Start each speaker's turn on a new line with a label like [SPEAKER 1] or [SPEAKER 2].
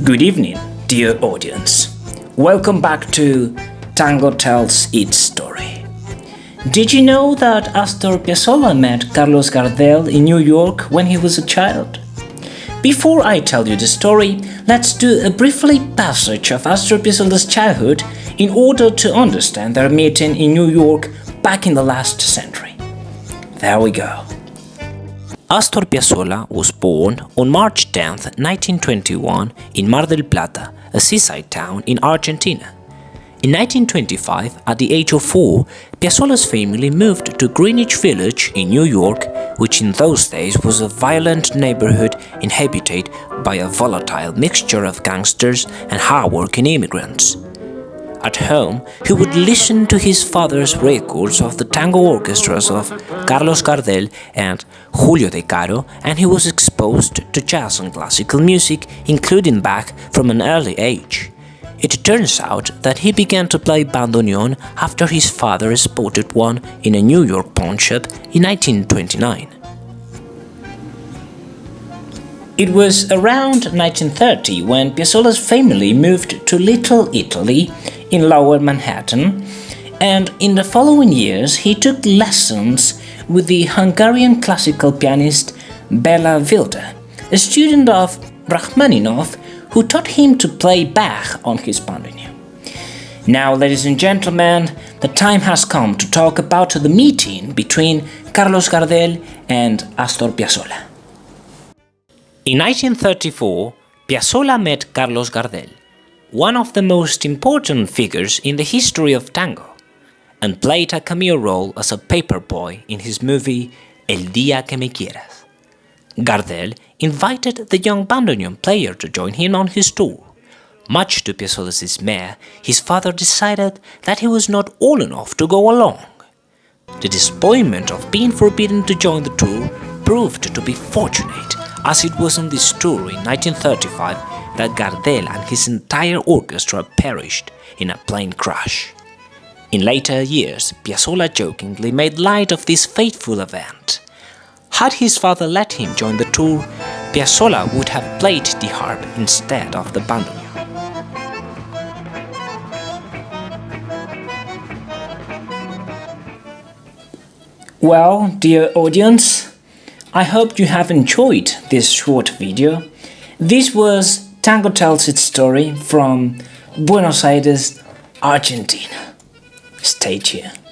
[SPEAKER 1] Good evening, dear audience. Welcome back to Tango Tells Its Story. Did you know that Astor Piazzolla met Carlos Gardel in New York when he was a child? Before I tell you the story, let's do a briefly passage of Astor Piazzolla's childhood in order to understand their meeting in New York back in the last century. There we go. Astor Piazzolla was born on March 10, 1921 in Mar del Plata, a seaside town in Argentina. In 1925, at the age of 4, Piazzolla's family moved to Greenwich Village in New York, which in those days was a violent neighborhood inhabited by a volatile mixture of gangsters and hard-working immigrants. At home, he would listen to his father's records of the tango orchestras of Carlos Gardel and Julio De Caro, and he was exposed to jazz and classical music, including Bach, from an early age. It turns out that he began to play bandoneon after his father spotted one in a New York pawnshop in 1929. It was around 1930 when Piazzolla's family moved to Little Italy in Lower Manhattan, and in the following years he took lessons with the Hungarian classical pianist Béla Vilda, a student of Rachmaninoff, who taught him to play Bach on his bandoneon. Now, ladies and gentlemen, the time has come to talk about the meeting between Carlos Gardel and Astor Piazzolla. In 1934, Piazzolla met Carlos Gardel, one of the most important figures in the history of tango, and played a cameo role as a paperboy in his movie El Día que me quieras. Gardel invited the young bandoneon player to join him on his tour. Much to Piazzolla's dismay, his father decided that he was not old enough to go along. The disappointment of being forbidden to join the tour proved to be fortunate, as it was on this tour in 1935 that Gardel and his entire orchestra perished in a plane crash. In later years, Piazzolla jokingly made light of this fateful event. Had his father let him join the tour, Piazzolla would have played the harp instead of the bandoneon. Well, dear audience, I hope you have enjoyed this short video. This was Tango Tells Its Story from Buenos Aires, Argentina. Stay tuned.